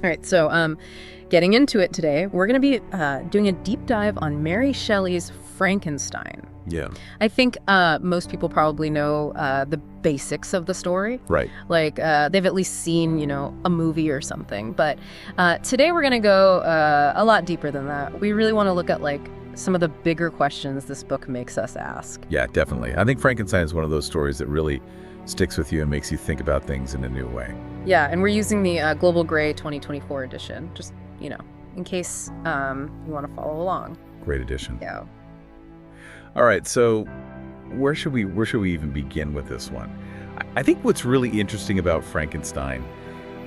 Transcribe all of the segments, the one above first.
All right, so getting into it today, we're going to be doing a deep dive on Mary Shelley's Frankenstein. Yeah. I think most people probably know the basics of the story. Right. Like they've at least seen, a movie or something. But today we're going to go a lot deeper than that. We really want to look at some of the bigger questions this book makes us ask. Yeah, definitely. I think Frankenstein is one of those stories that really sticks with you and makes you think about things in a new way. Yeah, and we're using the Global Gray 2024 edition, just, in case you want to follow along. Great edition. Yeah. All right, so where should we even begin with this one? I think what's really interesting about Frankenstein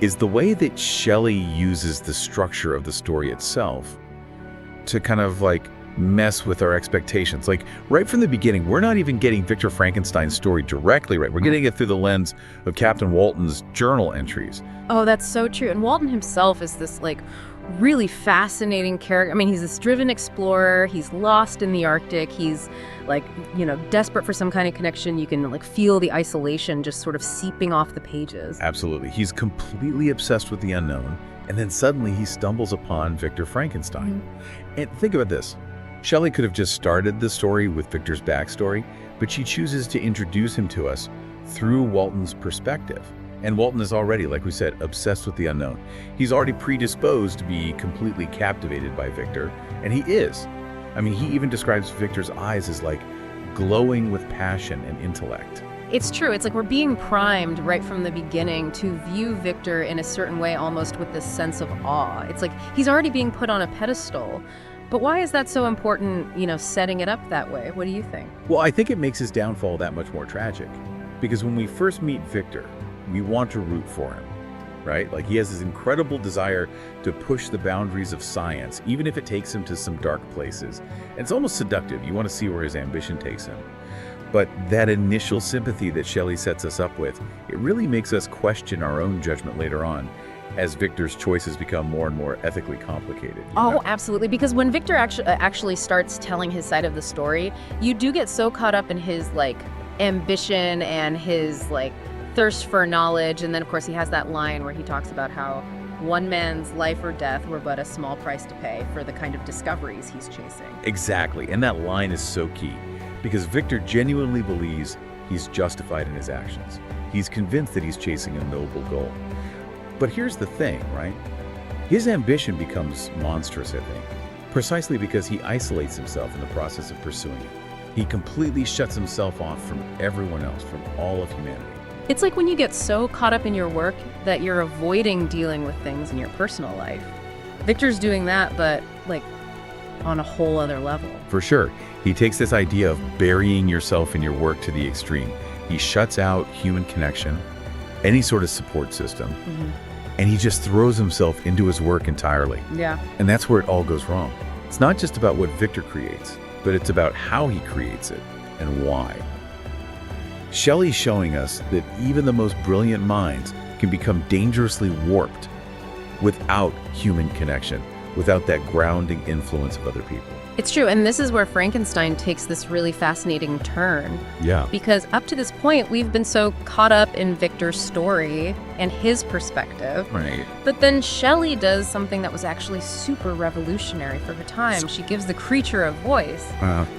is the way that Shelley uses the structure of the story itself to kind of mess with our expectations. Right from the beginning, we're not even getting Victor Frankenstein's story directly right. We're getting it through the lens of Captain Walton's journal entries. Oh, that's so true. And Walton himself is this really fascinating character. I mean, he's this driven explorer. He's lost in the Arctic. He's desperate for some kind of connection. You can feel the isolation just sort of seeping off the pages. Absolutely. He's completely obsessed with the unknown. And then suddenly he stumbles upon Victor Frankenstein. Mm-hmm. And think about this. Shelley could have just started the story with Victor's backstory, but she chooses to introduce him to us through Walton's perspective. And Walton is already, like we said, obsessed with the unknown. He's already predisposed to be completely captivated by Victor, and he is. I mean, he even describes Victor's eyes as glowing with passion and intellect. It's true. It's we're being primed right from the beginning to view Victor in a certain way, almost with this sense of awe. It's he's already being put on a pedestal. But why is that so important, setting it up that way? What do you think? Well, I think it makes his downfall that much more tragic. Because when we first meet Victor, we want to root for him, right? He has this incredible desire to push the boundaries of science, even if it takes him to some dark places. And it's almost seductive. You want to see where his ambition takes him. But that initial sympathy that Shelley sets us up with, it really makes us question our own judgment later on, as Victor's choices become more and more ethically complicated. Oh, absolutely. Because when Victor actually starts telling his side of the story, you do get so caught up in his ambition and his thirst for knowledge. And then of course he has that line where he talks about how one man's life or death were but a small price to pay for the kind of discoveries he's chasing. Exactly. And that line is so key because Victor genuinely believes he's justified in his actions. He's convinced that he's chasing a noble goal. But here's the thing, right? His ambition becomes monstrous, I think, precisely because he isolates himself in the process of pursuing it. He completely shuts himself off from everyone else, from all of humanity. It's when you get so caught up in your work that you're avoiding dealing with things in your personal life. Victor's doing that, but on a whole other level. For sure. He takes this idea of burying yourself in your work to the extreme. He shuts out human connection, any sort of support system, and he just throws himself into his work entirely. Yeah. And that's where it all goes wrong. It's not just about what Victor creates, but it's about how he creates it and why. Shelley's showing us that even the most brilliant minds can become dangerously warped without human connection, without that grounding influence of other people. It's true, and this is where Frankenstein takes this really fascinating turn. Yeah. Because up to this point, we've been so caught up in Victor's story and his perspective. Right. But then Shelley does something that was actually super revolutionary for her time. She gives the creature a voice.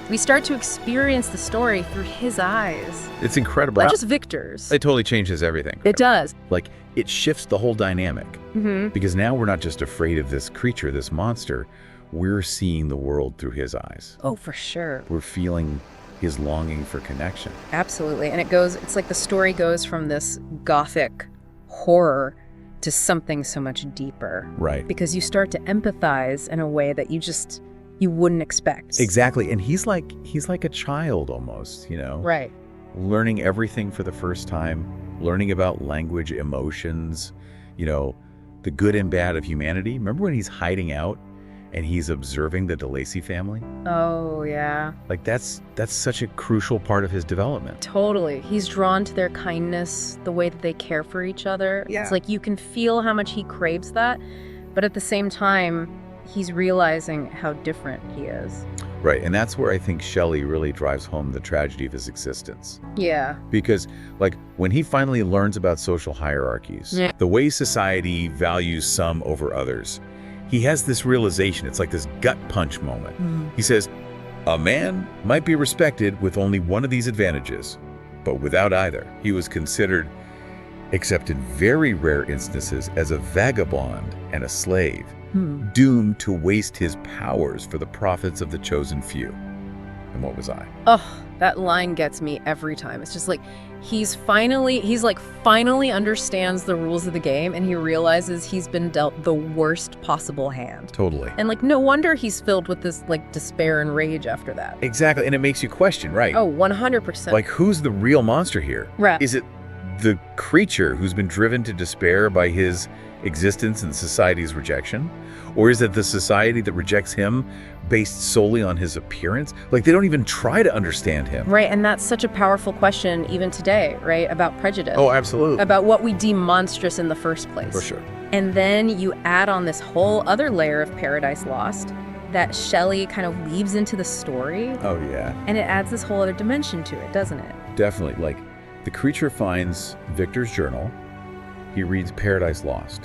We start to experience the story through his eyes. It's incredible. Not just Victor's. It totally changes everything. It does. It shifts the whole dynamic. Because now we're not just afraid of this creature, this monster. We're seeing the world through his eyes. Oh, for sure. We're feeling his longing for connection. Absolutely. And it's the story goes from this Gothic horror to something so much deeper. Right. Because you start to empathize in a way that you wouldn't expect. Exactly. And he's like a child almost, Right. Learning everything for the first time, learning about language, emotions, the good and bad of humanity. Remember when he's hiding out and he's observing the DeLacy family? Oh, yeah. That's such a crucial part of his development. Totally. He's drawn to their kindness, the way that they care for each other. Yeah. It's you can feel how much he craves that, but at the same time, he's realizing how different he is. Right, and that's where I think Shelley really drives home the tragedy of his existence. Yeah. Because, like, when he finally learns about social hierarchies, the way society values some over others, he has this realization. It's like this gut punch moment. He says, a man might be respected with only one of these advantages, but without either. He was considered, except in very rare instances, as a vagabond and a slave, doomed to waste his powers for the profits of the chosen few. And what was I? Oh, that line gets me every time. It's just like, he's finally understands the rules of the game, and he realizes he's been dealt the worst possible hand. Totally. And like, no wonder he's filled with this like despair and rage after that. Exactly, and it makes you question, right? Oh, 100%. Like, who's the real monster here? Right. Is it the creature who's been driven to despair by his existence and society's rejection? Or is it the society that rejects him based solely on his appearance? Like, they don't even try to understand him. Right, and that's such a powerful question even today, right? About prejudice. Oh, absolutely. About what we deem monstrous in the first place. For sure. And then you add on this whole other layer of Paradise Lost that Shelley kind of weaves into the story. Oh, yeah. And it adds this whole other dimension to it, doesn't it? Definitely. Like, the creature finds Victor's journal. He reads Paradise Lost.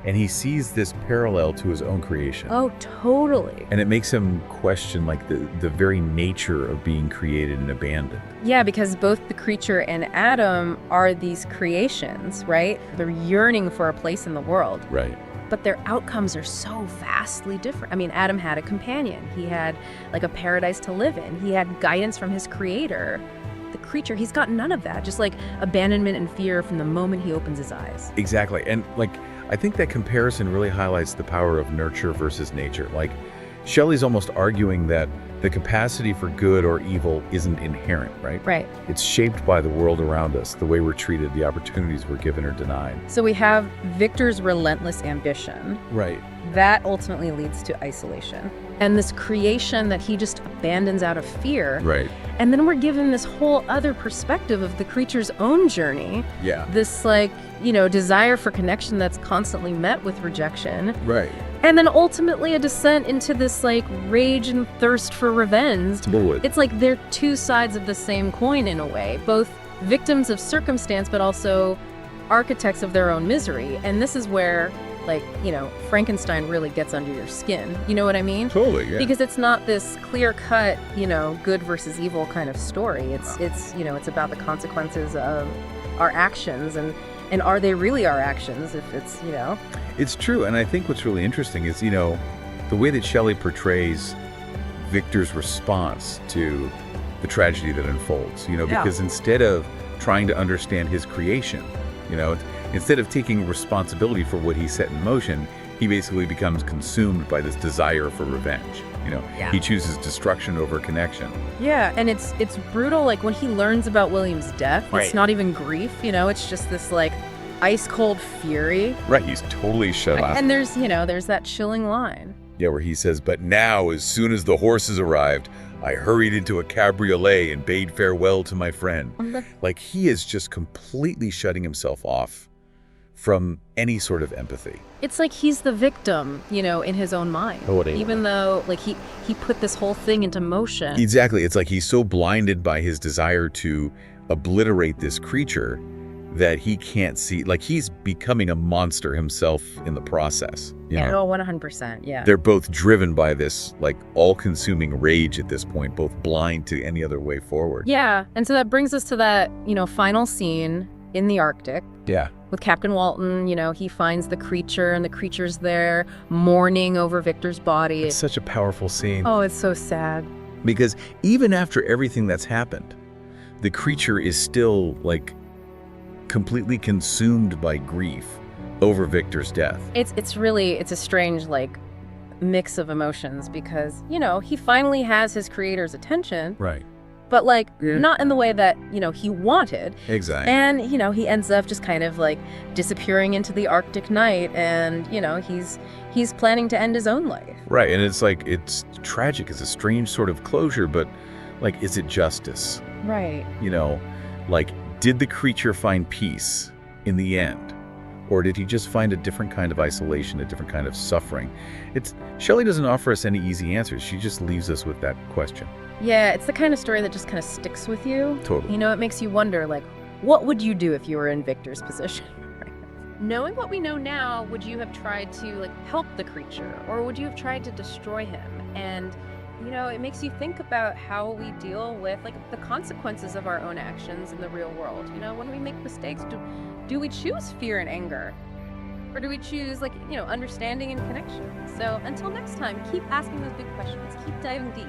And he sees this parallel to his own creation. Oh, totally. And it makes him question, like, the very nature of being created and abandoned. Yeah, because both the creature and Adam are these creations, right? They're yearning for a place in the world. Right. But their outcomes are so vastly different. I mean, Adam had a companion. He had, like, a paradise to live in. He had guidance from his creator. The creature, he's got none of that. Just, like, abandonment and fear from the moment he opens his eyes. Exactly. And, like, I think that comparison really highlights the power of nurture versus nature. Like, Shelley's almost arguing that the capacity for good or evil isn't inherent, right? Right. It's shaped by the world around us, the way we're treated, the opportunities we're given or denied. So we have Victor's relentless ambition. Right. That ultimately leads to isolation. And this creation that he just abandons out of fear. Right. And then we're given this whole other perspective of the creature's own journey. Yeah. This, like, you know, desire for connection that's constantly met with rejection. Right. And then ultimately a descent into this, like, rage and thirst for revenge. It's like they're two sides of the same coin in a way. Both victims of circumstance, but also architects of their own misery. And this is where, like, you know, Frankenstein really gets under your skin. You know what I mean? Totally, yeah. Because it's not this clear-cut, you know, good versus evil kind of story. It's you know, it's about the consequences of our actions, and are they really our actions if it's, you know? It's true, and I think what's really interesting is, you know, the way that Shelley portrays Victor's response to the tragedy that unfolds, you know, because instead of trying to understand his creation, you know, instead of taking responsibility for what he set in motion, he basically becomes consumed by this desire for revenge. You know, he chooses destruction over connection. Yeah, and it's brutal. Like, when he learns about William's death, Right. It's not even grief, you know, it's just this, like, ice-cold fury. Right, he's totally shut off. And there's, you know, there's that chilling line. Yeah, where he says, "But now, as soon as the horses arrived, I hurried into a cabriolet and bade farewell to my friend." Like, he is just completely shutting himself off from any sort of empathy. It's like he's the victim, you know, in his own mind. Totally. Even though, like, he put this whole thing into motion. Exactly. It's like he's so blinded by his desire to obliterate this creature that he can't see. Like, he's becoming a monster himself in the process. You know? 100%, yeah. They're both driven by this, like, all-consuming rage at this point, both blind to any other way forward. Yeah, and so that brings us to that, you know, final scene in the Arctic. Yeah. With Captain Walton, you know, he finds the creature, and the creature's there mourning over Victor's body. It's such a powerful scene. Oh, it's so sad. Because even after everything that's happened, the creature is still, like, completely consumed by grief over Victor's death. It's a strange, like, mix of emotions because, you know, he finally has his creator's attention. Right. But, like, not in the way that, you know, he wanted. Exactly. And, you know, he ends up just kind of, like, disappearing into the Arctic night, and, you know, he's planning to end his own life. Right, and it's like, it's tragic. It's a strange sort of closure, but, like, is it justice? Right. You know, like, did the creature find peace in the end? Or did he just find a different kind of isolation, a different kind of suffering? Shelley doesn't offer us any easy answers. She just leaves us with that question. Yeah, it's the kind of story that just kind of sticks with you. Totally. You know, it makes you wonder, like, what would you do if you were in Victor's position? Knowing what we know now, would you have tried to, like, help the creature? Or would you have tried to destroy him? And, you know, it makes you think about how we deal with, like, the consequences of our own actions in the real world. You know, when we make mistakes, do we choose fear and anger? Or do we choose, like, you know, understanding and connection? So until next time, keep asking those big questions. Keep diving deep.